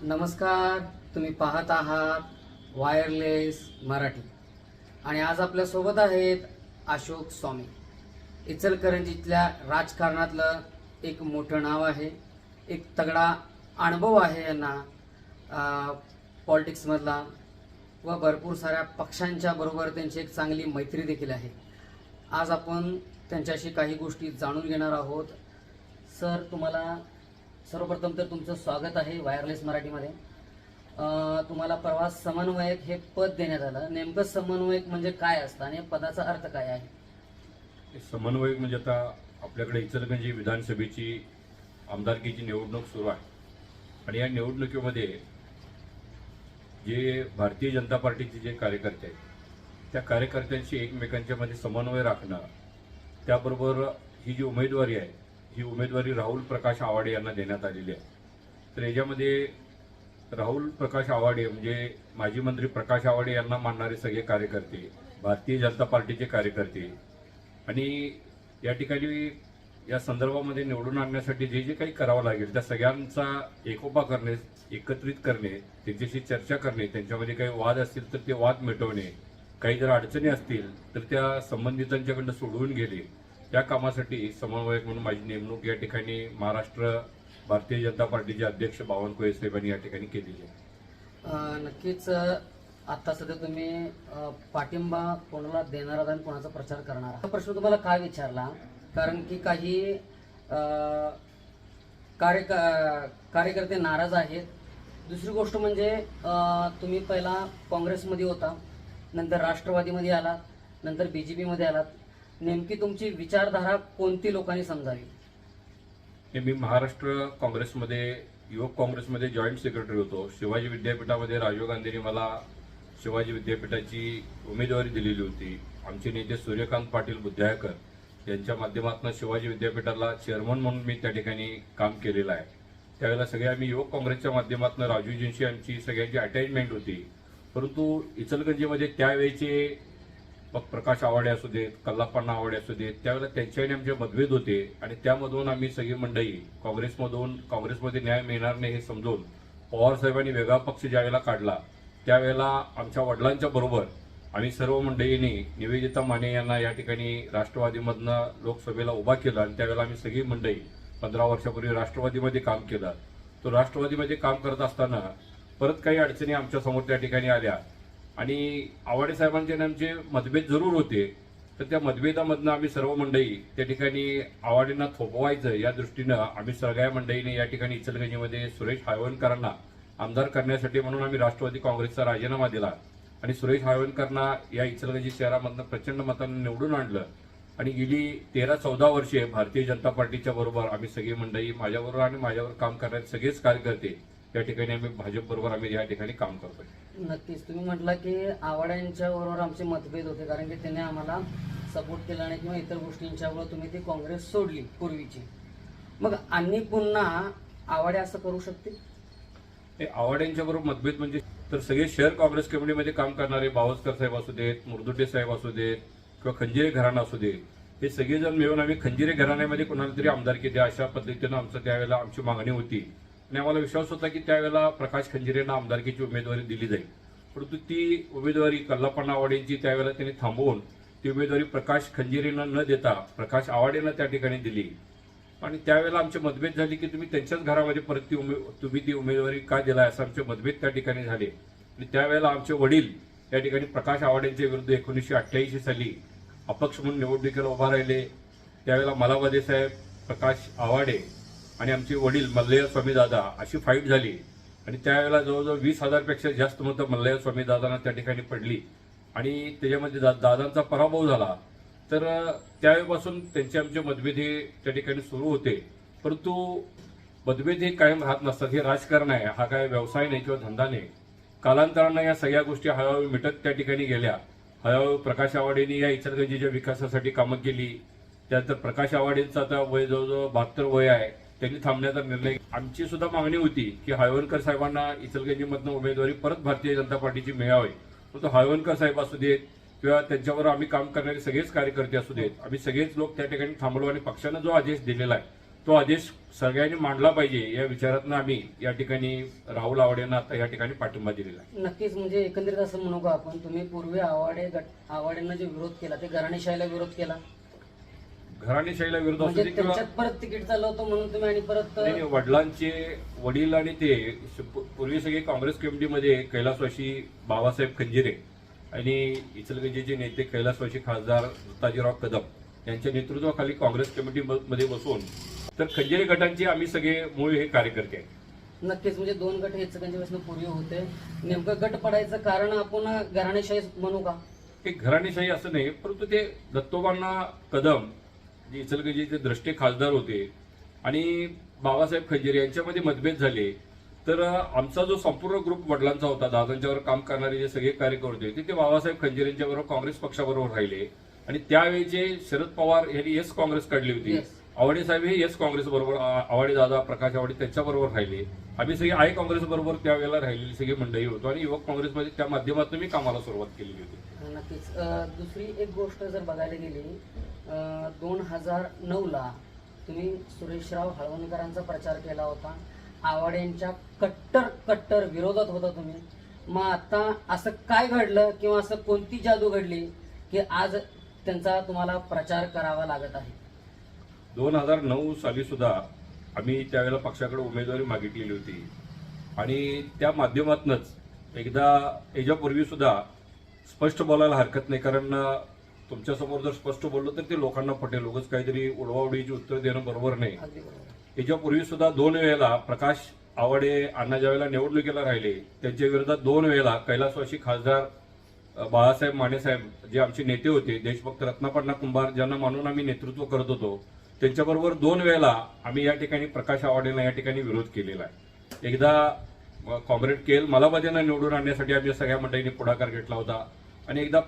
नमस्कार. तुम्ही पाहत आहात वायरलेस मराठी आणि आज आपल्यासोबत आहेत अशोक स्वामी. इचलकरंजीतल्या राजकारणातलं एक मोठं नाव आहे, एक तगडा अनुभव आहे यांना पॉलिटिक्समधला व भरपूर साऱ्या पक्षांच्या बरोबर त्यांची एक चांगली मैत्री देखील आहे. आज आपण त्यांच्याशी काही गोष्टी जाणून घेणार आहोत. सर, तुम्हाला सर्वप्रथम तर तुमचं स्वागत आहे वायरलेस मराठीमध्ये. तुम्हाला प्रवास समन्वयक हे पद देण्यात आलं. नेमकं समन्वयक म्हणजे काय असतं आणि या पदाचा अर्थ काय आहे? समन्वयक म्हणजे आता आपल्याकडे इचलकरंजी विधानसभेची आमदारकीची निवडणूक सुरू आहे आणि या निवडणुकीमध्ये जे भारतीय जनता पार्टीचे जे कार्यकर्ते आहेत त्या कार्यकर्त्यांशी एकमेकांच्या मध्ये समन्वय राखणं, त्याबरोबर ही जी उमेदवारी आहे ही उमेदवारी राहुल प्रकाश आवाडे यांना देण्यात आलेली आहे. तर याच्यामध्ये राहुल प्रकाश आवाडे म्हणजे माजी मंत्री प्रकाश आवाडे यांना मानणारे सगळे कार्यकर्ते, भारतीय जनता पार्टीचे कार्यकर्ते आणि या ठिकाणी या संदर्भामध्ये निवडून आणण्यासाठी जे जे काही करावं लागेल त्या सगळ्यांचा एकोपा करणे, एकत्रित करणे, त्यांच्याशी चर्चा करणे, त्यांच्यामध्ये काही वाद असतील तर ते वाद मिटवणे, काही जर अडचणी असतील तर त्या संबंधितांच्याकडनं सोडवून गेले, या कामासाठी समन्वयक म्हणून माझी नेमणूक या ठिकाणी महाराष्ट्र भारतीय जनता पार्टीचे अध्यक्ष बावनकुळे साहेबांनी या ठिकाणी केलेली आहे. नक्कीच. आता सध्या तुम्ही पाठिंबा कोणाला देणार आहात आणि कोणाचा प्रचार करणार आहात? हा प्रश्न तुम्हाला काय विचारला कारण की काही कार्यकर्ते नाराज आहेत. दुसरी गोष्ट म्हणजे तुम्ही पहिला काँग्रेसमध्ये होता, नंतर राष्ट्रवादीमध्ये आलात, नंतर BJP मध्ये आलात. नेमकी तुमची विचारधारा कोणती लोकांनी समजावी? मी महाराष्ट्र काँग्रेसमध्ये, युवक काँग्रेसमध्ये जॉईंट सेक्रेटरी होतो. शिवाजी विद्यापीठामध्ये राजीव गांधींनी मला शिवाजी विद्यापीठाची उमेदवारी दिलेली होती. आमचे नेते सूर्यकांत पाटील बुद्ध्यायकर यांच्या माध्यमातून शिवाजी विद्यापीठाला चेअरमन म्हणून मी त्या ठिकाणी काम केलेलं आहे. त्यावेळेला सगळे आम्ही युवक काँग्रेसच्या माध्यमातून राजूजींशी आमची सगळ्यांची अटॅचमेंट होती. परंतु इचलकरंजीमध्ये त्यावेळेचे मग प्रकाश आवाडे असू देत, कल्लाप्पा आवाडे असू देत, त्यावेळेला त्यांच्याने आमचे मतभेद होते आणि त्यामधून आम्ही सगळी मंडळी काँग्रेसमध्ये न्याय मिळणार नाही हे समजून पवार साहेबांनी वेगळा पक्ष ज्यावेळेला काढला त्यावेळेला आमच्या वडिलांच्या बरोबर आम्ही सर्व मंडळींनी निवेदिता माने यांना या ठिकाणी राष्ट्रवादीमधनं लोकसभेला उभा केला आणि त्यावेळेला आम्ही सगळी मंडळी 15 वर्षापूर्वी राष्ट्रवादीमध्ये काम केलं. तो राष्ट्रवादीमध्ये काम करत असताना परत काही अडचणी आमच्या समोर त्या ठिकाणी आल्या आणि आवाडे साहेबांचे आमचे मतभेद जरूर होते. तर त्या मतभेदामधनं आम्ही सर्व मंडळी त्या ठिकाणी आवाडेंना थोपवायचं या दृष्टीनं आम्ही सगळ्या मंडळीने या ठिकाणी इचलकरंजीमध्ये सुरेश हायवनकरांना आमदार करण्यासाठी म्हणून आम्ही राष्ट्रवादी काँग्रेसचा राजीनामा दिला आणि सुरेश हायवनकरांना या इचलकरंजी शहरामधनं प्रचंड मतांनी निवडून आणलं आणि गेली 13-14 वर्षे भारतीय जनता पार्टीच्या बरोबर आम्ही सगळी मंडळी, माझ्याबरोबर आणि माझ्यावर काम करणारे सगळेच कार्यकर्ते या ठिकाणी आम्ही भाजप बरोबर आम्ही या ठिकाणी काम करतोय. नक्कीच. तुम्ही म्हटलं की आवाड्यांच्या बरोबर आमचे मतभेद होते कारण की त्यांनी आम्हाला सपोर्ट केला नाही किंवा इतर गोष्टींच्यामुळे तुम्ही ती काँग्रेस सोडली पूर्वीची. मग आणि पुन्हा आवाडे असं करू शकते? आवाड्यांच्या बरोबर मतभेद म्हणजे तर सगळे शहर काँग्रेस कमिटीमध्ये काम करणारे बावस्कर साहेब असू देत, मुरदुटे साहेब असू देत किंवा खंजिरे घराणा असू देत, हे सगळेजण मिळून आम्ही खंजिरे घराण्यामध्ये कोणाला तरी आमदारकी द्या अशा पद्धतीनं आमचं त्यावेळेला आमची मागणी होती आणि आम्हाला विश्वास होता की त्यावेळेला प्रकाश खंजिरेंना आमदारकीची उमेदवारी दिली जाईल. परंतु ती उमेदवारी कल्लाप्पा आवाडेंची त्यावेळेला त्यांनी थांबवून ती उमेदवारी प्रकाश खंजिरेंना न देता प्रकाश आवाडेंना त्या ठिकाणी दिली आणि त्यावेळेला आमचे मतभेद झाले की तुम्ही त्यांच्याच घरामध्ये परत तुम्ही ती उमेदवारी का दिलाय असं आमचे मतभेद त्या ठिकाणी झाले आणि त्यावेळेला आमचे वडील त्या ठिकाणी प्रकाश आवाडेंच्या विरुद्ध 1988 साली अपक्ष म्हणून निवडणुकीला उभा राहिले. त्यावेळेला मलावदे साहेब, प्रकाश आवाडे आणि आमचे वडील मल्लय्य स्वामीदादा अशी फाईट झाली आणि त्यावेळेला जवळजवळ 20,000 पेक्षा जास्त मतं मल्लय्य स्वामीदादांना त्या ठिकाणी पडली आणि त्याच्यामध्ये दादांचा पराभव झाला. तर त्यावेळेपासून त्यांचे आमचे मतभेद हे त्या ठिकाणी सुरू होते. परंतु मतभेद हे कायम राहत नसतात. हे राजकारण आहे, हा काय व्यवसाय नाही किंवा धंदा नाही. कालांतरानं या सगळ्या गोष्टी हळूहळू मिटत त्या ठिकाणी गेल्या. हळूहळू प्रकाश आवाडेंनी या इचलकरंजीच्या विकासासाठी कामं केली. त्यानंतर प्रकाश आवाडेंचं आता वय जवळजवळ 72 वय आहे, त्यांनी थांबण्याचा निर्णय. आमची सुद्धा मागणी होती की हायवनकर साहेबांना इचलकरंजीमधनं उमेदवारी परत भारतीय जनता पार्टीची मिळावी. परंतु हायवनकर साहेब असू देत किंवा त्यांच्यावर आम्ही काम करणारे सगळेच कार्यकर्ते असू देत, आम्ही सगळेच लोक त्या ठिकाणी थांबलो आणि पक्षानं जो आदेश दिलेला आहे तो आदेश सगळ्यांनी मांडला पाहिजे या विचारातनं आम्ही या ठिकाणी राहुल आवाडेंना आता या ठिकाणी पाठिंबा दिलेला आहे. नक्कीच, म्हणजे एकंदरीत असं म्हणू का आपण, तुम्ही पूर्वी आवाड्यांना जे विरोध केला ते घराणेशाहीला विरोध केला, घराणेशाहीला विरोध म्हणजे असू दे किंवा त्यांच्यात परत तिकीट चाललं होतं म्हणून तुम्ही आणि परत नाही, वडिलांचे वडील आणि ते पूर्वी सगळे काँग्रेस कमिटीमध्ये कैलासवासी बाबासाहेब खंजिरे आणि इचलकरंजीचे नेते कैलासवासी खासदार दत्ताजीराव कदम यांच्या नेतृत्वाखाली काँग्रेस कमिटीमध्ये बसून तर खंजिरे गटांचे आम्ही सगळे मूळ हे कार्यकर्ते आहेत. नक्कीच, म्हणजे दोन गट इचलकरंजीपासून पूर्वी होते. नेमकं गट पडायचं कारण आपण घराणेशाही म्हणू का? एक घराणेशाही असं नाही, परंतु ते दत्तोबांना कदम जे इचलकरंजीचे द्रष्टे खासदार होते आणि बाबासाहेब खंजिरे यांच्यामध्ये मतभेद झाले. तर आमचा जो संपूर्ण ग्रुप वडिलांचा होता, दादांच्यावर काम करणारे जे सगळे कार्यकर्ते होते ते बाबासाहेब खंजिरेंच्या बरोबर काँग्रेस पक्षाबरोबर राहिले आणि त्यावेळेचे शरद पवार यांनी एस काँग्रेस काढली होती. Yes. आवाडे साहेब हे एस काँग्रेस बरोबर, आवाडे दादा प्रकाश आवाडे त्यांच्याबरोबर राहिले. आम्ही सगळे आय काँग्रेस बरोबर त्यावेळेला राहिलेली सगळी मंडळी होतो आणि युवक काँग्रेसमध्ये त्या माध्यमातून मी कामाला सुरुवात केलेली होती. नक्कीच. दुसरी एक गोष्ट जर बघायला गेली, 2009ला तुम्ही सुरेशराव हळवणकरांचा प्रचार केला होता, आवाड्यांच्या कट्टर विरोधात होता तुम्ही. मग आता असं काय घडलं किंवा असं कोणती जादू घडली की आज त्यांचा तुम्हाला प्रचार करावा लागत आहे? 2009 साली सुद्धा आम्ही त्यावेळेला पक्षाकडे उमेदवारी मागितलेली होती आणि त्या माध्यमातूनच एकदा याच्यापूर्वी सुद्धा स्पष्ट बोलायला हरकत नाही, कारण तुमच्यासमोर जर स्पष्ट बोललो तर ते लोकांना पटेल, उगाच काहीतरी उडवाउडीची उत्तर देणं बरोबर नाही. अगदी बरोबर. याच्यापूर्वी सुद्धा 2 वेळेला प्रकाश आवाडे अण्णा ज्यावेळेला निवडणुकीला राहिले त्यांच्या विरोधात 2 वेळेला कैलासवासी खासदार बाळासाहेब मानेसाहेब जे आमचे नेते होते, देशभक्त रत्नापण्णा कुंभार ज्यांना मानून आम्ही नेतृत्व करत होतो, त्यांच्याबरोबर 2 वेळेला आम्ही या ठिकाणी प्रकाश आवाडेंना या ठिकाणी विरोध केलेला आहे. एकदा कॉम्रेड के एल मलाबादेंना निवडून आणण्यासाठी आम्ही सगळ्या मंडळींनी पुढाकार घेतला होता आणि एकदा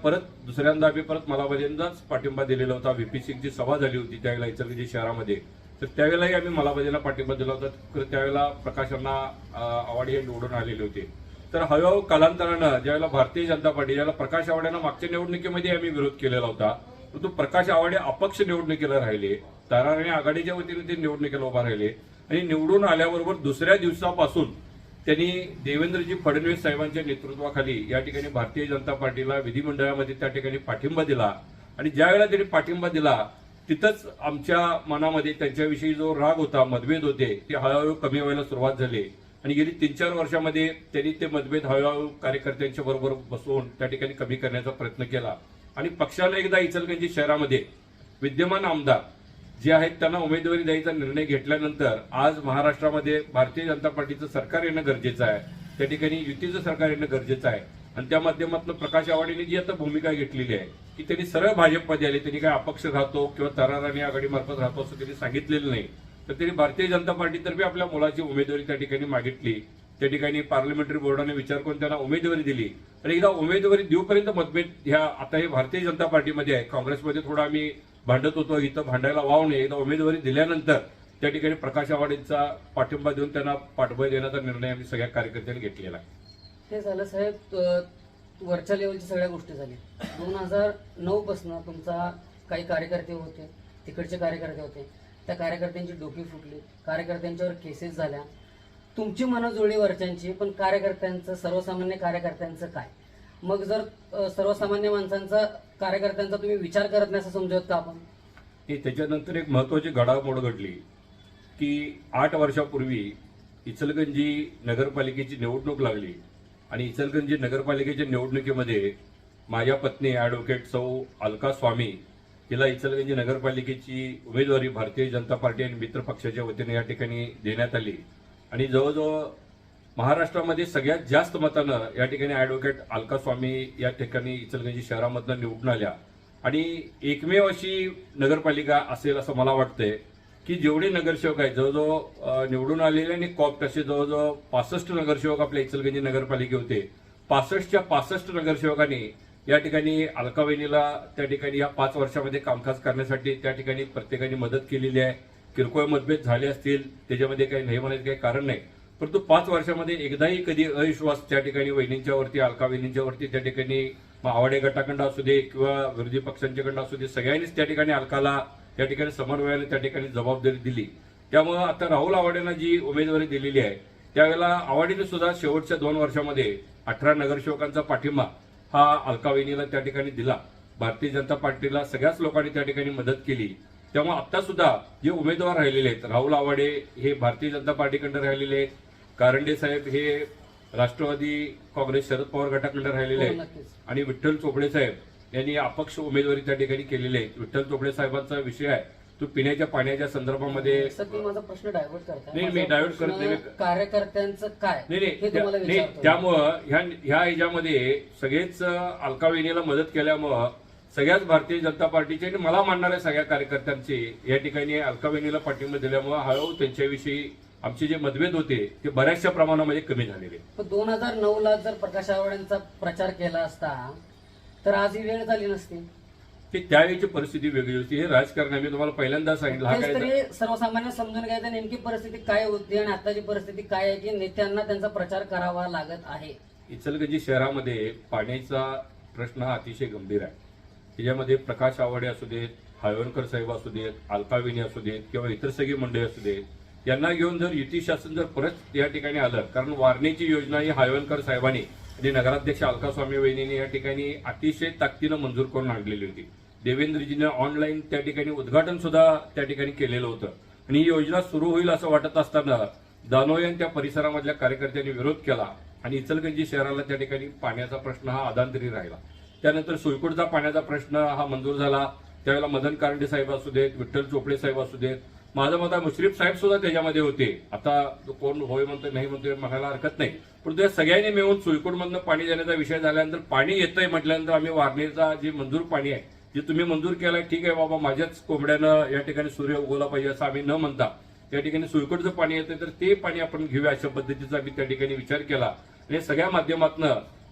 दुसऱ्यांदा आम्ही परत मलाबादेंनाच पाठिंबा दिलेला होता. व्हीपी सिंगची सभा झाली होती त्यावेळेला इचलकरंजी शहरामध्ये, तर त्यावेळेलाही आम्ही मलाबादेंना पाठिंबा दिला होता. त्यावेळेला प्रकाशांना आवाडे हे निवडून आलेले होते. तर हळूहळू कालांतरानं ज्यावेळेला भारतीय जनता पार्टी, ज्यावेळेला प्रकाश आवाड्यांना मागच्या निवडणुकीमध्ये आम्ही विरोध केलेला होता, परंतु प्रकाश आवाडे अपक्ष निवडणुकीला राहिले, ताराराणी आघाडीच्या वतीने ते निवडणुकीला उभा राहिले आणि निवडून आल्याबरोबर दुसऱ्या दिवसापासून त्यांनी देवेंद्रजी फडणवीस साहेबांच्या नेतृत्वाखाली या ठिकाणी भारतीय जनता पार्टीला विधिमंडळामध्ये त्या ठिकाणी पाठिंबा दिला आणि ज्यावेळेला त्यांनी पाठिंबा दिला तिथंच आमच्या मनामध्ये त्यांच्याविषयी जो राग होता, मतभेद होते, ते हळूहळू कमी व्हायला सुरुवात झाली आणि गेली 3-4 वर्षामध्ये त्यांनी ते मतभेद हळूहळू कार्यकर्त्यांच्या बरोबर बसवून त्या ठिकाणी कमी करण्याचा प्रयत्न केला आणि पक्षानं एकदा इचलकरंजी शहरामध्ये विद्यमान आमदार जे आहेत त्यांना उमेदवारी द्यायचा निर्णय घेतल्यानंतर आज महाराष्ट्रामध्ये भारतीय जनता पार्टीचं सरकार येणं गरजेचं आहे, त्या ठिकाणी युतीचं सरकार येणं गरजेचं आहे आणि त्या माध्यमातून प्रकाश आवाडेंनी जी आता भूमिका घेतलेली आहे की त्यांनी सरळ भाजपमध्ये आले, त्यांनी काय अपक्ष राहतो किंवा ताराराणी आघाडीमार्फत राहतो असं त्यांनी सांगितलेलं नाही, तर त्यांनी भारतीय जनता पार्टीतर्फे आपल्या मुलाची उमेदवारी त्या ठिकाणी मागितली. त्या ठिकाणी पार्लमेंटरी बोर्डाने विचार करून त्यांना उमेदवारी दिली आणि एकदा उमेदवारी देऊपर्यंत मतभेद ह्या आता हे भारतीय जनता पार्टीमध्ये आहे. काँग्रेसमध्ये थोडा आम्ही भांडत होतो, इथं भांडायला वाव नाही. एकदा उमेदवारी दिल्यानंतर त्या ठिकाणी प्रकाश आवाडेंचा पाठिंबा देऊन त्यांना पाठबळ देण्याचा निर्णय आम्ही सगळ्या कार्यकर्त्यांनी घेतलेला आहे. हे झालं साहेब, वरच्या लेवलच्या सगळ्या गोष्टी झाल्या. 2009 पासून तुमचा काही कार्यकर्ते होते, तिकडचे कार्यकर्ते होते, त्या कार्यकर्त्यांची डोकी फुटली, कार्यकर्त्यांच्यावर केसेस झाल्या, तुमची मनं जुळली वरच्यांची, पण कार्यकर्त्यांचं, सर्वसामान्य कार्यकर्त्यांचं काय? मग जर सर्वसामान्य माणसांचा, कार्यकर्त्यांचा तुम्ही विचार करत नाही असं समजत का आपण? त्याच्यानंतर एक महत्वाची घडामोड घडली की 8 वर्षापूर्वी इचलकरंजी नगरपालिकेची निवडणूक लागली आणि इचलकरंजी नगरपालिकेच्या निवडणुकीमध्ये माझ्या पत्नी ॲडव्होकेट सौ अलका स्वामी हिला इचलकरंजी नगरपालिकेची उमेदवारी भारतीय जनता पार्टी आणि मित्र पक्षाच्या वतीने या ठिकाणी देण्यात आली आणि जवळजवळ महाराष्ट्रामध्ये सगळ्यात जास्त मतानं या ठिकाणी ॲडव्होकेट अलका स्वामी या ठिकाणी इचलकरंजी शहरामधनं निवडून आल्या आणि एकमेव अशी नगरपालिका असेल असं मला वाटतंय की जेवढे नगरसेवक आहेत, जवळजवळ निवडून आलेले आणि कॉप्ट असे जवळजवळ 65 नगरसेवक आपल्या इचलकरंजी नगरपालिके होते. 65च्या 65 नगरसेवकांनी या ठिकाणी अलका वहिनीला त्या ठिकाणी या 5 वर्षामध्ये कामकाज करण्यासाठी त्या ठिकाणी प्रत्येकाने मदत केलेली आहे. किरकोळ मतभेद झाले असतील त्याच्यामध्ये काही नाही म्हणायचं काही कारण नाही, परंतु 5 वर्षामध्ये एकदाही कधी अविश्वास त्या ठिकाणी वहिनींच्यावरती, अलका वहिनींच्यावरती त्या ठिकाणी आवाडे गटाकडं असू दे किंवा विरोधी पक्षांच्याकडनं असू दे, सगळ्यांनीच त्या ठिकाणी अलकाला त्या ठिकाणी समन्वयाने त्या ठिकाणी जबाबदारी दिली त्यामुळं आता राहुल आवाडेंना जी उमेदवारी दिलेली आहे त्यावेळेला आवाडेने सुद्धा शेवटच्या 2 वर्षामध्ये 18 नगरसेवकांचा पाठिंबा हा अलका वहिनीला त्या ठिकाणी दिला. भारतीय जनता पार्टीला सगळ्याच लोकांनी त्या ठिकाणी मदत केली. त्यामुळे आता सुद्धा जे उमेदवार राहिलेले आहेत, राहुल आवाडे हे भारतीय जनता पार्टीकडे राहिलेले आहेत, कारंडे साहेब हे राष्ट्रवादी काँग्रेस शरद पवार गटाकडे राहिलेले हो, आहेत नक्कीच. आणि विठ्ठल चोपडे साहेब यांनी अपक्ष उमेदवारी त्या ठिकाणी केलेली आहे. विठ्ठल चोपडे साहेबांचा विषय आहे तो पिण्याच्या पाण्याच्या संदर्भामध्ये. सर तुम्ही माझा प्रश्न डायव्हर्ट करताय. नाही, मी माझा divert करत प्रश्न नाही. कार्यकर्त्यांचं काय नाही हे तुम्हाला नाही विचारतो. त्यामुळं ह्या ह्याच्यामध्ये सगळेच अलका वहिनीला मदत केल्यामुळं सगळ्याच भारतीय जनता पार्टीचे आणि मला मानणाऱ्या सगळ्या कार्यकर्त्यांचे या ठिकाणी अलका वहिनीला पाठिंबा दिल्यामुळे हळूहळू त्यांच्याविषयी आमचे जे मतभेद होते ते बऱ्याचशा प्रमाणामध्ये कमी झालेले. पण 2009 जर प्रकाश आवाडेंचा प्रचार केला असता तर आज ही वेळ झाली नसती. की त्यावेळीची परिस्थिती वेगळी होती. हे राजकारण आम्ही तुम्हाला पहिल्यांदा सांगितलं. हा तेच काय तरी सर्वसामान्य समजून घ्यायचं नेमकी परिस्थिती काय होती आणि आताची परिस्थिती काय आहे की नेत्यांना त्यांचा प्रचार करावा लागत आहे. इचलकरंजी शहरामध्ये पाण्याचा प्रश्न हा अतिशय गंभीर आहे. त्याच्यामध्ये प्रकाश आवाडे असू देत, हायवणकर साहेब असू देत, अलका वहिनी असू देत किंवा इतर सगळी मंडळी असू देत, यांना घेऊन जर युती शासन जर परत या ठिकाणी आलं, कारण वारणेची योजना ही हायवणकर साहेबांनी आणि नगराध्यक्ष अलका स्वामी वहिनीने या ठिकाणी अतिशय ताकदीनं मंजूर करून आणलेली होती. देवेंद्रजीने ऑनलाईन त्या ठिकाणी उद्घाटन सुद्धा त्या ठिकाणी केलेलं होतं आणि ही योजना सुरू होईल असं वाटत असताना दानोळे आणि त्या परिसरामधल्या कार्यकर्त्यांनी विरोध केला आणि इचलकरंजी शहराला त्या ठिकाणी पाण्याचा प्रश्न हा अदांतरी राहिला. त्यानंतर सुईकोटचा पाण्याचा प्रश्न हा मंजूर झाला. त्यावेळेला मदन कारंडे साहेब असू देत, विठ्ठल चोपडे साहेब असू देत, माझं मत आहे मुश्रीफ साहेब सुद्धा त्याच्यामध्ये होते. आता कोण होय म्हणतोय नाही म्हणतोय म्हणायला हरकत नाही, पण त्या सगळ्यांनी मिळून सुईकोटमधनं पाणी देण्याचा विषय झाल्यानंतर पाणी येतंय म्हटल्यानंतर आम्ही वारणेचा जे मंजूर पाणी आहे जे तुम्ही मंजूर केलंय ठीक आहे बाबा, माझ्याच कोंबड्यानं या ठिकाणी सूर्य उगवला पाहिजे असं आम्ही न म्हणता त्या ठिकाणी सुईकोटचं पाणी येतंय तर ते पाणी आपण घेऊया अशा पद्धतीचा आम्ही त्या ठिकाणी विचार केला आणि सगळ्या माध्यमातून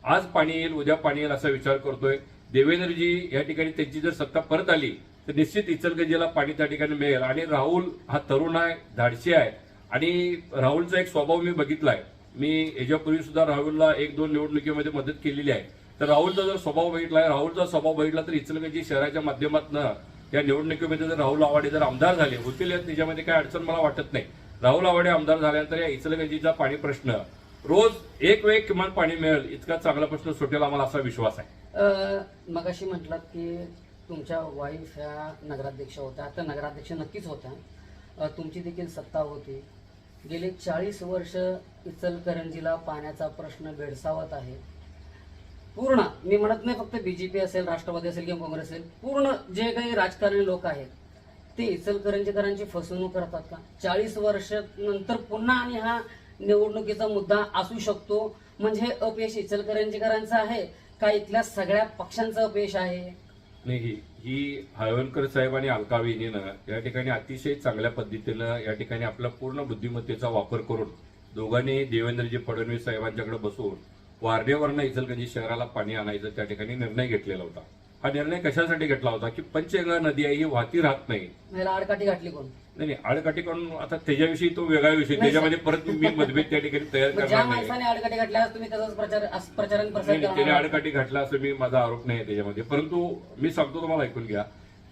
आज पाणी येईल उद्या पाणी येईल असा विचार करतोय. देवेंद्रजी या ठिकाणी त्यांची जर सत्ता परत आली तर निश्चित इचलकरंजीला पाणी त्या ठिकाणी मिळेल. आणि राहुल हा तरुण आहे, धाडशी आहे आणि राहुलचा एक स्वभाव मी बघितलाय. मी याच्यापूर्वी सुद्धा राहुलला 1-2 निवडणुकीमध्ये मदत केलेली आहे. तर राहुलचा जर स्वभाव बघितलाय, राहुलचा स्वभाव बघितला तर इचलकरंजी शहराच्या माध्यमातून या निवडणुकीमध्ये जर राहुल आवाडे जर आमदार झाले होतील त्याच्यामध्ये काय अडचण मला वाटत नाही. राहुल आवाडे आमदार झाल्यानंतर या इचलकरंजीचा पाणी प्रश्न रोज एक वेळ किमान पाणी मिळेल इतका चांगला प्रश्न सुटेल आम्हाला असा विश्वास आहे. मगाशी म्हटलात की तुमच्या वाईफ ह्या नगराध्यक्ष होत्या, आता नगराध्यक्ष नक्कीच होत्या, तुमची देखील सत्ता होती. गेले 40 वर्ष इचलकरंजीला पाण्याचा प्रश्न भेडसावत आहे. पूर्ण मी म्हणत नाही फक्त बीजेपी असेल, राष्ट्रवादी असेल किंवा काँग्रेस असेल, पूर्ण जे काही राजकारणी लोक आहेत ते इचलकरंजीकरांची फसवणूक करतात का? 40 वर्ष नंतर पुन्हा आणि हा निवडणुकीचा मुद्दा असू शकतो म्हणजे अपयश इचलकरंजीकरांचं आहे का इथल्या सगळ्या पक्षांचं अपयश आहे? नाही, ही हायवणकर साहेब आणि अलका वहिनीनं या ठिकाणी अतिशय चांगल्या पद्धतीनं या ठिकाणी आपला पूर्ण बुद्धिमत्तेचा वापर करून दोघांनी देवेंद्रजी फडणवीस साहेबांच्याकडे बसून वारणेवरनं इचलकरंजी शहराला पाणी आणायचा त्या ठिकाणी निर्णय घेतलेला होता. हा निर्णय कशासाठी घेतला होता की पंचगंगा नदी आहे ही वाहती राहत नाही. ह्याला आडकाठी घातली कोण? नाही आडकाठी करून आता त्याच्याविषयी तो वेगळा विषय, त्याच्यामध्ये परत मी मतभेद त्या ठिकाणी तयार ज्या करणार नाही. माणसाने आडकाठी घातल्या तुम्ही त्याचाच प्रचार प्रसार त्याने करणार? आडकाठी घातला असं मी माझा आरोप नाही त्याच्यामध्ये. परंतु मी सांगतो तुम्हाला, ऐकून घ्या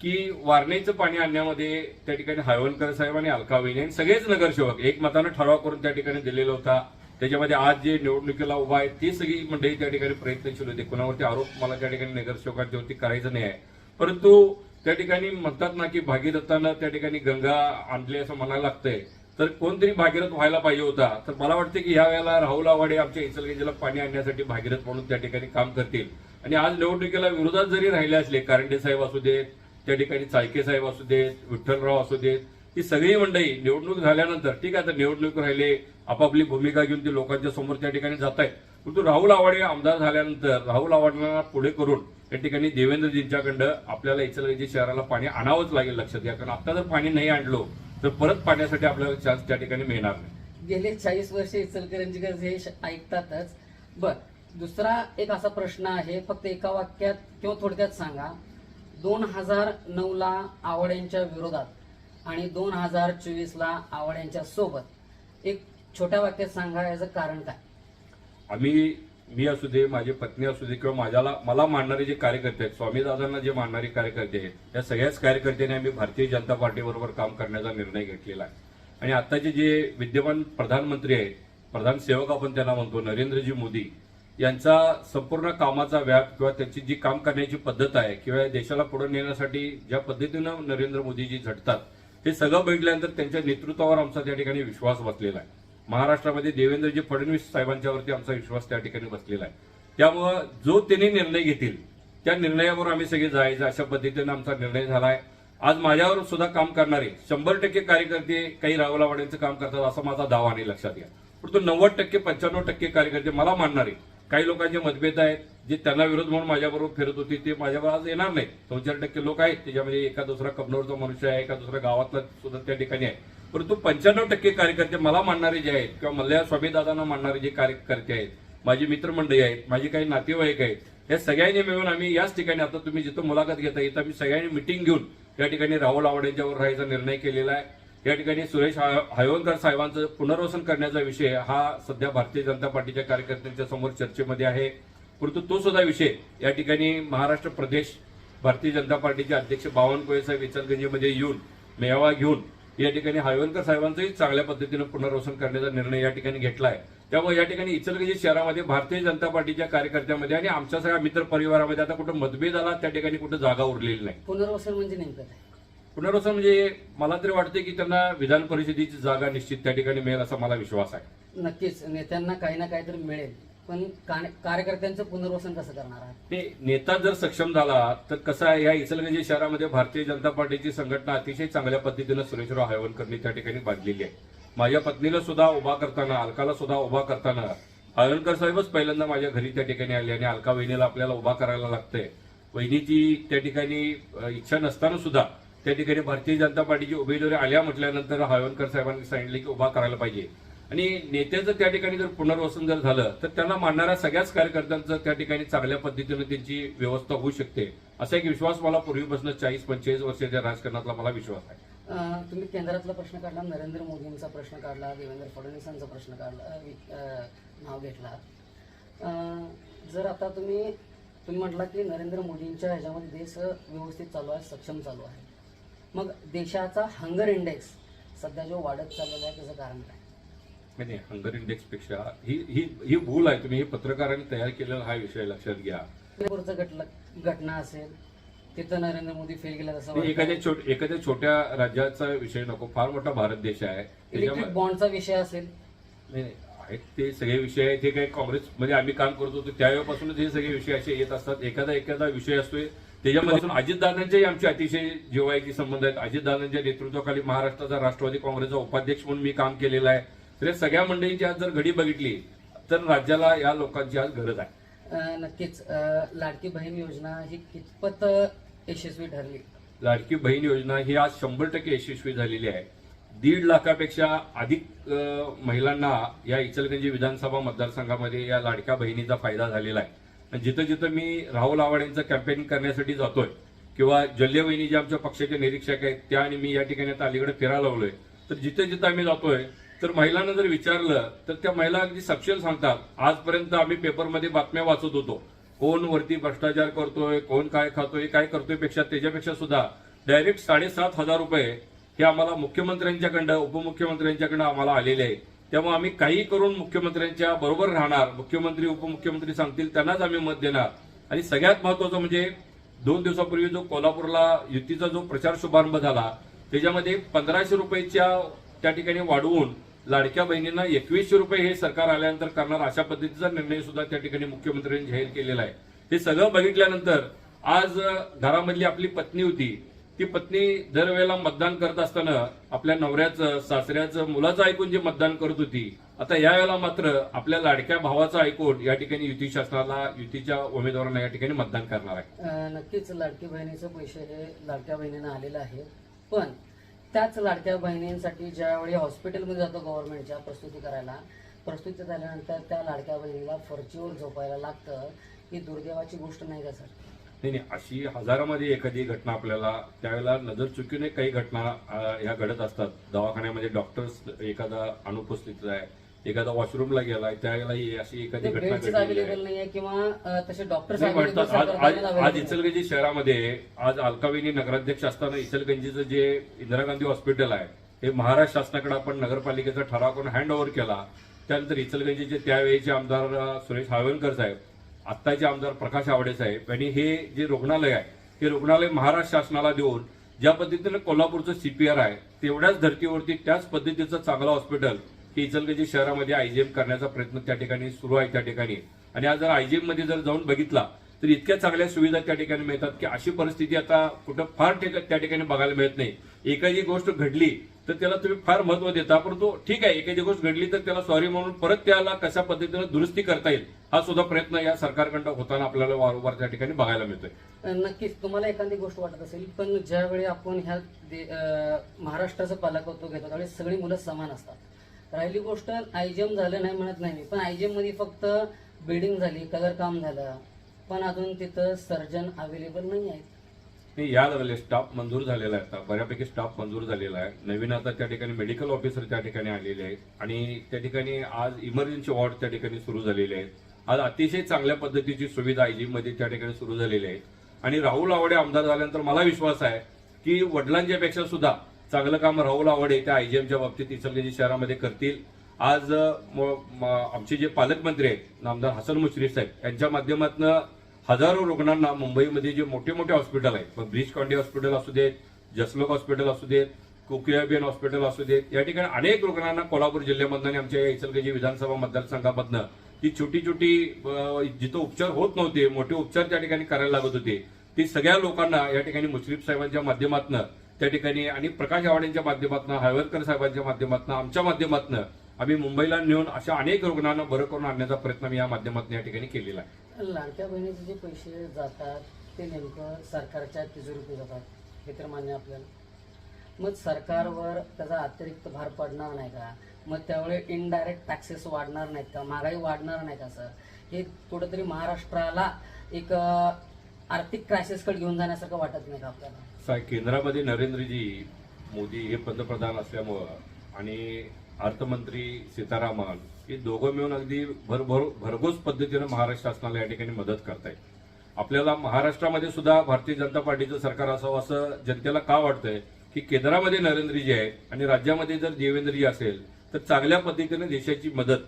की वारणेचं पाणी आणण्यामध्ये त्या ठिकाणी हायवणकर साहेब आणि अलका वहिनी आणि सगळेच नगरसेवक एक मतानं ठराव करून त्या ठिकाणी दिलेला होता. त्याच्यामध्ये आज जे निवडणुकीला उभा आहे ती सगळी मंडळी त्या ठिकाणी प्रयत्नशील होते. कोणावरती आरोप मला त्या ठिकाणी नगरसेवकांच्या वरती करायचं नाही आहे. परंतु त्या ठिकाणी म्हणतात ना की भागीरथानं त्या ठिकाणी गंगा आणली असं म्हणायला लागतंय, तर कोणतरी भागीरथ व्हायला पाहिजे होता. तर मला वाटतं की ह्या वेळेला राहुल आवाडे आमच्या इचलकरंजीला पाणी आणण्यासाठी भागीरथ म्हणून त्या ठिकाणी काम करतील. आणि आज निवडणुकीला विरोधात जरी राहिले असले, कारंडे साहेब असू देत, त्या ठिकाणी चाळके साहेब असू देत, विठ्ठलराव असू देत, ही सगळी मंडळी निवडणूक झाल्यानंतर ठीक आहे, आता निवडणूक राहिले आपापली भूमिका घेऊन ते लोकांच्या समोर त्या ठिकाणी जात आहेत. परंतु राहुल आवाडे आमदार झाल्यानंतर राहुल आवाडेंना पुढे करून त्या ठिकाणी देवेंद्रजींच्याकडं आपल्याला इचलकरंजी शहराला पाणी आणावंच लागेल. लक्षात घ्या, कारण आता जर पाणी नाही आणलो तर परत पाण्यासाठी आपल्याला चान्स त्या ठिकाणी मिळणार नाही. गेले 40 वर्ष इचलकरंजीकर हे ऐकतातच. बर, दुसरा एक असा प्रश्न आहे, फक्त एका वाक्यात किंवा थोडक्यात सांगा. 2009ला आवाड्यांच्या विरोधात आणि 2024ला आवाड्यांच्या सोबत एक छोट्या वाक्यात सांगा, याचं कारण काय? मी असू दे, माझी पत्नी असू दे किंवा मला मानणारे जे कार्यकर्ते आहेत, स्वामीदादांना जे मानणारे कार्यकर्ते आहेत, त्या सगळ्याच कार्यकर्त्यांनी आम्ही भारतीय जनता पार्टीबरोबर काम करण्याचा निर्णय घेतलेला आहे. आणि आताचे जे विद्यमान प्रधानमंत्री आहेत, प्रधान सेवक आपण त्यांना म्हणतो, नरेंद्रजी मोदी यांचा संपूर्ण कामाचा व्याप किंवा त्यांची जी काम करण्याची पद्धत आहे किंवा देशाला पुढे नेण्यासाठी ज्या पद्धतीनं नरेंद्र मोदीजी झटतात, हे सगळं बघितल्यानंतर त्यांच्या नेतृत्वावर आमचा त्या ठिकाणी विश्वास बसलेला आहे. महाराष्ट्रामध्ये देवेंद्रजी फडणवीस साहेबांच्यावरती आमचा विश्वास त्या ठिकाणी बसलेला आहे. त्यामुळं जो त्यांनी निर्णय घेतील त्या निर्णयावर आम्ही सगळे जायचं अशा पद्धतीनं आमचा निर्णय झाला आहे. आज माझ्यावर सुद्धा काम करणारे 100% कार्यकर्ते काही रावलावाड्यांचं काम करतात असा माझा दावा नाही, लक्षात घ्या. परंतु 90% 95% कार्यकर्ते मला मानणारे, काही लोकांचे मतभेद आहेत जे त्यांना विरोध म्हणून माझ्याबरोबर फिरत होते ते माझ्याबरोबर आज येणार नाही. 2-4% लोक आहेत त्याच्यामध्ये एका दुसरा कबनूरचा मनुष्य आहे, एका दुसऱ्या गावातला सुद्धा त्या ठिकाणी आहे. परंतु 95% कार्यकर्ते मला मानणारे जे आहेत किंवा मल्ल्या स्वामीदादांना मानणारे जे कार्यकर्ते आहेत, माझी मित्रमंडळी आहेत, माझी काही नातेवाईक आहेत, या सगळ्यांनी मिळून आम्ही याच ठिकाणी आता तुम्ही जिथं मुलाखत घेता इथं आम्ही सगळ्यांनी मिटिंग घेऊन या ठिकाणी राहुल आवड यांच्यावर राहायचा निर्णय केलेला आहे. या ठिकाणी सुरेश हयवनकर साहेबांचं पुनर्वसन करण्याचा विषय हा सध्या भारतीय जनता पार्टीच्या कार्यकर्त्यांच्या समोर चर्चेमध्ये आहे. परंतु तो सुद्धा विषय या ठिकाणी महाराष्ट्र प्रदेश भारतीय जनता पार्टीचे अध्यक्ष बावनकुळे साहेब इचलकरंजीमध्ये येऊन मेळावा घेऊन या ठिकाणी हयवनकर साहेबांचंही चांगल्या पद्धतीनं पुनर्वसन करण्याचा निर्णय या ठिकाणी घेतला आहे. त्यामुळे या ठिकाणी इचलकरंजी शहरामध्ये भारतीय जनता पार्टीच्या कार्यकर्त्यांमध्ये आणि आमच्या सगळ्या मित्र परिवारामध्ये आता कुठं मतभेद आला त्या ठिकाणी कुठं जागा उरलेली नाही. पुनर्वसन म्हणजे नेमकं काय? पुनर्वसन म्हणजे मला तरी वाटते की त्यांना विधान परिषदेची जागा निश्चित त्या ठिकाणी मिळेल असा मला विश्वास आहे. नक्कीच नेत्यांना काही ना काहीतरी मिळेल, पण कार्यकर्त्यांचं पुनर्वसन कसं करणार आहात? ते नेता जर सक्षम झाला तर कसं आहे, या इचलकरंजी शहरामध्ये भारतीय जनता पार्टीची संघटना अतिशय चांगल्या पद्धतीनं सुरेशराव हयवनकरनी त्या ठिकाणी बांधलेली आहे. माझ्या पत्नीला सुद्धा उभा करताना, अलकाला सुद्धा उभा करताना हयवनकर साहेबच पहिल्यांदा माझ्या घरी त्या ठिकाणी आले आणि अलका वहिनीला आपल्याला उभा करायला लागतंय. वहिनीची त्या ठिकाणी इच्छा नसताना सुद्धा त्या ठिकाणी भारतीय जनता पार्टीची उमेदवारी आल्या म्हटल्यानंतर हयवनकर साहेबांनी सांगितले की उभा करायला पाहिजे. आणि नेत्याचं त्या ठिकाणी जर पुनर्वसन जर झालं तर त्यांना मानणाऱ्या सगळ्याच कार्यकर्त्यांचं त्या ठिकाणी चांगल्या पद्धतीनं त्यांची व्यवस्था होऊ शकते असा एक विश्वास मला पूर्वीपासून 40-45 वर्षाच्या राजकारणातला मला विश्वास आहे. तुम्ही केंद्रातला प्रश्न काढला, नरेंद्र मोदींचा प्रश्न काढला, देवेंद्र फडणवीसांचा प्रश्न काढला, नाव घेतला. जर आता तुम्ही म्हटला की नरेंद्र मोदींच्या ह्याच्यामध्ये देश व्यवस्थित चालू आहे, सक्षम चालू आहे, मग देशाचा हंगर इंडेक्स सध्या जो वाढत चाललेला आहे त्याचं कारण काय? नाही, हंगर इंडेक्स पेक्षा ही भूल आहे. तुम्ही हे पत्रकारांनी तयार केलेला हा विषय लक्षात घ्या. घटना असेल तिथं नरेंद्र मोदी फेल गेला असं एखाद्या छोट्या राज्याचा विषय नको, फार मोठा भारत देश आहे. इलेक्ट्रिक बॉन्डचा विषय असेल, नाही आहेत ते सगळे विषय आहेत. हे काही काँग्रेसमध्ये आम्ही काम करत होतो त्यावेळेपासूनच हे सगळे विषय असे येत असतात. एखादा विषय असतोय त्याच्यामध्ये अजितदादांच्याही आमचे अतिशय जिव्हाळ्याचे संबंध आहेत. अजितदादांच्या नेतृत्वाखाली महाराष्ट्राचा राष्ट्रवादी काँग्रेसचा उपाध्यक्ष म्हणून मी काम केलेलं आहे. तर या सगळ्या मंडळींची आज जर घडी बघितली तर राज्याला या लोकांची आज गरज आहे. नक्कीच. लाडकी बहीण योजना ही कितपत यशस्वी ठरली? लाडकी बहीण योजना ही आज 100% यशस्वी झालेली आहे. 1.5 लाखापेक्षा अधिक महिलांना या इचलकरंजी विधानसभा मतदारसंघामध्ये या लाडक्या बहिणीचा फायदा झालेला आहे. आणि जिथं जिथं मी राहुल आवाड यांचं कॅम्पेन करण्यासाठी जातोय किंवा जल्ले वहिनी जे आमच्या पक्षाचे निरीक्षक आहेत त्या आणि मी या ठिकाणी आता अलीकडे फिरायला लावलोय, तर जिथं जिथं आम्ही जातोय तर महिलांना जर विचारलं तर त्या महिला अगदी सपशेल सांगतात. आजपर्यंत आम्ही पेपरमध्ये बातम्या वाचत होतो, कोण वरती भ्रष्टाचार करतोय, कोण काय खातोय, काय करतोय, त्याच्यापेक्षा सुद्धा डायरेक्ट 7,500 रुपये हे आम्हाला मुख्यमंत्र्यांच्याकडं, उपमुख्यमंत्र्यांच्याकडं आम्हाला आलेले आहे. त्यामुळे आम्ही काही करून मुख्यमंत्र्यांच्या बरोबर राहणार. मुख्यमंत्री उपमुख्यमंत्री सांगतील त्यांनाच आम्ही मत देणार. आणि सगळ्यात महत्वाचं म्हणजे 2 दिवसापूर्वी जो कोल्हापूरला युतीचा जो प्रचार शुभारंभ झाला त्याच्यामध्ये 1,500 रुपयाच्या त्या ठिकाणी वाढवून लाडक्या बहिणींना 2,100 रुपये हे सरकार आल्यानंतर करणार अशा पद्धतीचा निर्णय सुद्धा त्या ठिकाणी मुख्यमंत्र्यांनी जाहीर केलेला आहे. हे सगळं बघितल्यानंतर आज घरामधली आपली पत्नी होती, ती पत्नी दरवेळेला मतदान करत असताना आपल्या नवऱ्याचं, सासऱ्याचं, मुलाचं ऐकून जे मतदान करत होती, आता यावेळेला मात्र आपल्या लाडक्या भावाचं ऐकून या ठिकाणी युती शासनाला, युतीच्या उमेदवारांना या ठिकाणी मतदान करणार आहे. नक्कीच लाडकी बहिणीचे पैसे हे लाडक्या बहिणींना आलेलं आहे. पण त्याच लाडक्या बहिणींसाठी ज्यावेळी हॉस्पिटलमध्ये जातो गव्हर्नमेंटच्या प्रस्तुती झाल्यानंतर त्या लाडक्या बहिणीला फरचीवर झोपायला लागतं, ही दुर्दैवाची गोष्ट नाही का सर? नाही, अशी हजारामध्ये एखादी घटना आपल्याला त्यावेळेला नजर चुकीने काही घटना ह्या घडत असतात. दवाखान्यामध्ये डॉक्टर्स एखादा अनुपस्थित आहे, एखादा वॉशरूमला गेलाय, त्यावेळेला अशी एखादी घटना घडली आहे किंवा तसे डॉक्टर्स आज इचलकरंजी शहरामध्ये आज अलकाविनी नगराध्यक्ष असताना इचलकरंजीचं जे इंदिरा गांधी हॉस्पिटल आहे हे महाराष्ट्र शासनाकडे आपण नगरपालिकेचा ठराव करून हँड ओव्हर केला. त्यानंतर इचलकरंजीचे त्यावेळेचे आमदार सुरेश हाळवणकर साहेब, आत्ताचे आमदार प्रकाश आवडे साहेब यांनी हे जे रुग्णालय आहे हे रुग्णालय महाराष्ट्र शासनाला देऊन ज्या पद्धतीने कोल्हापूरचं CPR आहे तेवढ्याच धर्तीवरती त्याच पद्धतीचं चांगलं हॉस्पिटल हे इचलकरंजी शहरामध्ये IGM करण्याचा प्रयत्न त्या ठिकाणी सुरू आहे त्या ठिकाणी. आणि आज जर IGM मध्ये जर जाऊन बघितला तर इतक्या चांगल्या सुविधा त्या ठिकाणी मिळतात की अशी परिस्थिती आता कुठं फार त्या ठिकाणी बघायला मिळत नाही. एखादी गोष्ट घडली तर त्याला तुम्ही फार महत्व देता, परंतु ठीक आहे एखादी गोष्ट घडली तर त्याला सॉरी म्हणून परत त्याला कशा पद्धतीने दुरुस्ती करता येईल हा सुद्धा प्रयत्न या सरकारकडून होताना आपल्याला वारंवार त्या ठिकाणी बघायला मिळतोय. नक्कीच तुम्हाला एखादी गोष्ट वाटत असेल, पण ज्यावेळी आपण ह्या महाराष्ट्राचं पालकत्व घेतो त्यावेळी सगळी मुलं समान असतात. राहिली गोष्ट IGM झालं नाही म्हणत नाही मी, पण IGM मध्ये फक्त बिल्डिंग झाली, कलर काम झालं, पण अजून तिथं सर्जन अवेलेबल नाही आहेत. नाही या लागले स्टाफ मंजूर झालेला आहे, आता बऱ्यापैकी स्टाफ मंजूर झालेला आहे. नवीन आता त्या ठिकाणी मेडिकल ऑफिसर त्या ठिकाणी आलेले आहेत आणि त्या ठिकाणी आज इमर्जन्सी वॉर्ड त्या ठिकाणी सुरू झालेले आहेत. आज अतिशय चांगल्या पद्धतीची सुविधा IGM मध्ये त्या ठिकाणी सुरू झालेली आहे. आणि राहुल आवडे आमदार झाल्यानंतर मला विश्वास आहे की वडिलांच्या पेक्षा सुद्धा चांगलं काम राहुल आवडे त्या IGMच्या बाबतीत इचलकरंजी शहरामध्ये करतील. आज आमचे जे पालकमंत्री आहेत नामदार हसन मुश्रीफ साहेब यांच्या माध्यमातून हजारो रुग्णांना मुंबईमध्ये जे मोठे मोठे हॉस्पिटल आहेत, मग ब्रिज कॉन्टी हॉस्पिटल असू देत, जसलोक हॉस्पिटल असू देत, कोकियाबेन हॉस्पिटल असू देत, या ठिकाणी अनेक रुग्णांना कोल्हापूर जिल्ह्यामधनं आणि आमच्या इचलकरंजी विधानसभा मतदारसंघामधनं ती छोटी छोटी जिथं उपचार होत नव्हते मोठे उपचार त्या ठिकाणी करायला लागत होते ती सगळ्या लोकांना या ठिकाणी मुश्रीफ साहेबांच्या माध्यमातून त्या ठिकाणी आणि प्रकाश आवाडेंच्या माध्यमातून, हाळवणकर साहेबांच्या माध्यमातून, आमच्या माध्यमातून आम्ही मुंबईला नेऊन अशा अनेक रुग्णांना बरं करून आणण्याचा प्रयत्न मी या माध्यमातून या ठिकाणी केलेला आहे. लाडक्या बहिणीचे जे पैसे जातात ते नेमकं सरकारच्या तिजोरीत जातात हे तर मान्य आपल्याला. मग सरकारवर त्याचा अतिरिक्त भार पडणार नाही का? मग त्यावेळी इनडायरेक्ट टॅक्सेस वाढणार नाहीत का? महागाई वाढणार नाही का सर? हे कुठेतरी महाराष्ट्राला एक आर्थिक क्रायसिसकडे घेऊन जाण्यासारखं वाटत नाही का आपल्याला? केंद्रामध्ये नरेंद्रजी मोदी हे पंतप्रधान असल्यामुळं आणि अर्थमंत्री सीतारामन हे दोघं मिळून अगदी भरघोस पद्धतीनं महाराष्ट्र शासनाला या ठिकाणी मदत करतायत. आपल्याला महाराष्ट्रामध्ये सुद्धा भारतीय जनता पार्टीचं सरकार असावं असं जनतेला का वाटतंय की केंद्रामध्ये नरेंद्रजी आहे आणि राज्यामध्ये जर देवेंद्रजी असेल तर चांगल्या पद्धतीने देशाची मदत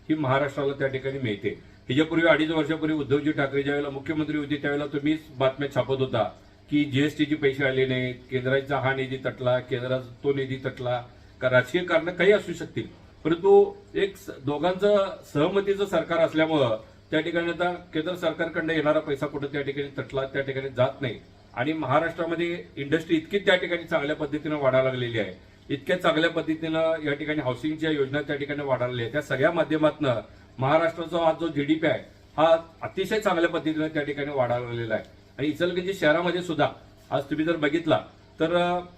ही महाराष्ट्राला त्या ठिकाणी मिळते. ह्याच्यापूर्वी 2.5 वर्षापूर्वी उद्धवजी ठाकरे ज्यावेळेला मुख्यमंत्री होते त्यावेळेला तुम्हीच बातम्या छापत होता की जीएसटीचे पैसे आले नाहीत, केंद्राचा हा निधी तटला, केंद्राचा तो निधी तटला, का राजकीय कारण काही असू शकतील, परंतु एक दोघांचं सहमतीचं सरकार असल्यामुळं त्या ठिकाणी आता केंद्र सरकारकडनं येणारा पैसा कुठं त्या ठिकाणी तटला त्या ठिकाणी जात नाही. आणि महाराष्ट्रामध्ये इंडस्ट्री इतकी त्या ठिकाणी चांगल्या पद्धतीनं वाढायला लागलेली आहे, इतक्या चांगल्या पद्धतीनं या ठिकाणी हाऊसिंगच्या योजना त्या ठिकाणी वाढायला आहेत. त्या सगळ्या माध्यमातून महाराष्ट्राचा हा जो GDP आहे हा अतिशय चांगल्या पद्धतीनं त्या ठिकाणी वाढायला लागलेला आहे. आणि इचलकरंजी शहरामध्ये सुद्धा आज तुम्ही जर बघितला तर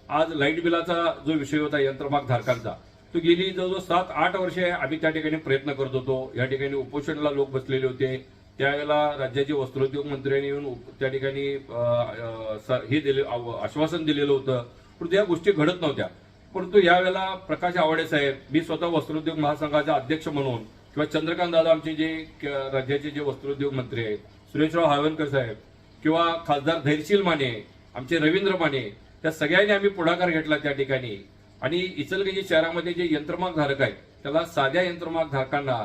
आज लाईट बिलाचा जो विषय होता यंत्रमाग धारकांचा तो गेली जवळजवळ 7-8 वर्षे आम्ही त्या ठिकाणी प्रयत्न करत होतो. या ठिकाणी उपोषणाला लोक बसलेले होते. त्यावेळेला राज्याचे वस्त्रोद्योग मंत्र्यांनी येऊन त्या ठिकाणी हे दिले आश्वासन दिलेलं होतं, परंतु या गोष्टी घडत नव्हत्या. परंतु यावेळेला प्रकाश आवडे साहेब, मी स्वतः वस्त्रोद्योग महासंघाचा अध्यक्ष म्हणून किंवा चंद्रकांत दादा आमचे जे राज्याचे जे वस्त्रोद्योग मंत्री आहेत, सुरेशराव हाळवणकर साहेब किंवा खासदार धैर्यशील माने, आमचे रवींद्र माने, त्या सगळ्यांनी आम्ही पुढाकार घेतला त्या ठिकाणी. आणि इचलकरंजी शहरामध्ये जे यंत्रमाग धारक आहेत त्याला साध्या यंत्रमाग धारकांना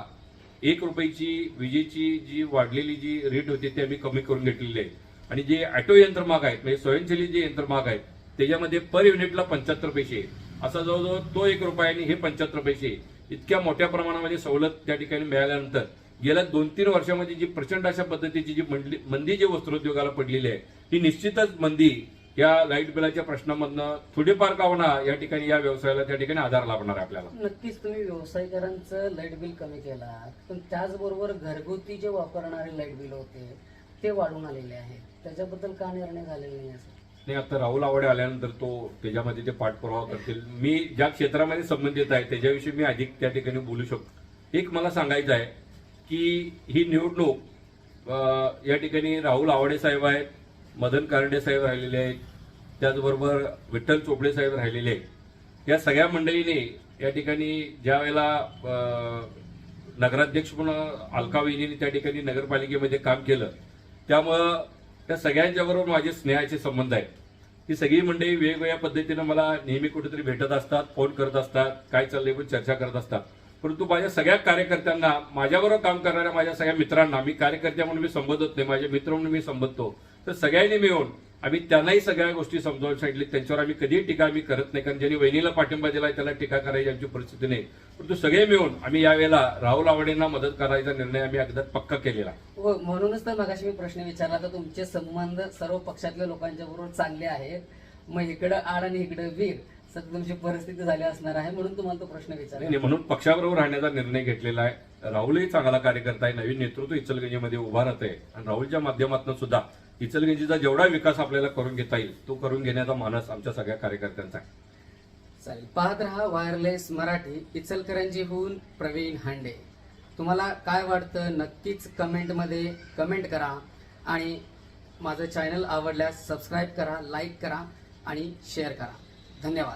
1 रुपयाची विजेची जी वाढलेली जी रेट होती ती आम्ही कमी करून घेतलेली आहे. आणि जे ऑटो यंत्रमाग आहेत म्हणजे स्वयंचलित जे यंत्रमाग आहेत त्याच्यामध्ये पर युनिटला 75 पैसे, असा जवळजवळ तो 1 रुपया आणि हे 75 पैसे इतक्या मोठ्या प्रमाणामध्ये सवलत त्या ठिकाणी मिळाल्यानंतर गेल्या 2-3 वर्षामध्ये जी प्रचंड अशा पद्धतीची जी मंदी जी वस्त्रोद्योगाला पडलेली आहे ही निश्चितच मंदी या लाईट बिलाच्या प्रश्नामधनं थोडीफार का होणार या ठिकाणी या व्यवसायाला त्या ठिकाणी आधार लाभणार आहे आपल्याला. नक्कीच तुम्ही व्यावसायिकांचं लाईट बिल कमी केला, पण त्याचबरोबर घरगुती जे वापरणारे लाईट बिल होते ते वाढून आलेले आहेत, त्याच्याबद्दल का निर्णय झालेला नाही असं? नाही, आता राहुल आवडे आल्यानंतर तो त्याच्यामध्ये ते पाठपुरावा करतील. मी ज्या क्षेत्रामध्ये संबंधित आहे त्याच्याविषयी मी अधिक त्या ठिकाणी बोलू शकतो. एक मला सांगायचं आहे की ही निवडणूक या ठिकाणी राहुल आवडे साहेब आहेत, मदन कारंडे साहेब राहिलेले आहेत, त्याचबरोबर विठ्ठल चोपडे साहेब राहिलेले आहेत. या सगळ्या मंडळीने या ठिकाणी ज्या वेळेला नगराध्यक्ष म्हणून अलका वहिनीने त्या ठिकाणी नगरपालिकेमध्ये काम केलं त्यामुळं त्या सगळ्यांच्या बरोबर माझे स्नेहाचे संबंध आहेत. ही सगळी मंडळी वेगवेगळ्या पद्धतीनं मला नेहमी कुठेतरी भेटत असतात, फोन करत असतात, काय चाललंय पण चर्चा करत असतात. परंतु माझ्या सगळ्या कार्यकर्त्यांना, माझ्याबरोबर काम करणाऱ्या माझ्या सगळ्या मित्रांना, मी कार्यकर्त्या म्हणून मी संबोधत नाही, माझे मित्र म्हणून मी संबोधतो, तर सगळ्यांनी मिळून आम्ही त्यांनाही सगळ्या गोष्टी समजावून सांगितली. त्यांच्यावर आम्ही कधीही टीका आम्ही करत नाही, कारण ज्यांनी वहिनीला पाठिंबा दिला त्याला टीका करायची आमची परिस्थिती नाही. परंतु सगळे मिळून आम्ही यावेळेला राहुल आवाडेंना मदत करायचा निर्णय आम्ही अगदी पक्का केलेला. हो, म्हणूनच तर मगाशी मी प्रश्न विचारला तर तुमचे संबंध सर्व पक्षातल्या लोकांच्या बरोबर चांगले आहेत. मग इकडं आड आणि इकडं वीर सध्या तुमची परिस्थिती झाली असणार आहे, म्हणून तुम्हाला तो प्रश्न विचारला. नाही, म्हणून पक्षाबरोबर राहण्याचा निर्णय घेतलेला आहे. राहुलही चांगला कार्यकर्ता आहे, नवीन नेतृत्व इचलगंजीमध्ये उभा राहत आहे आणि राहुलच्या माध्यमातून सुद्धा इचलगंजीचा जेवढा विकास आपल्याला करून घेता येईल तो करून घेण्याचा मानस आमच्या सगळ्या कार्यकर्त्यांचा आहे. चालेल, पाहत रहा वायरलेस मराठी. इचलकरंजीहून प्रवीण हांडे. तुम्हाला काय वाटतं नक्कीच कमेंटमध्ये कमेंट करा आणि माझं चॅनल आवडल्यास सबस्क्राईब करा, लाईक करा आणि शेअर करा. धन्यवाद.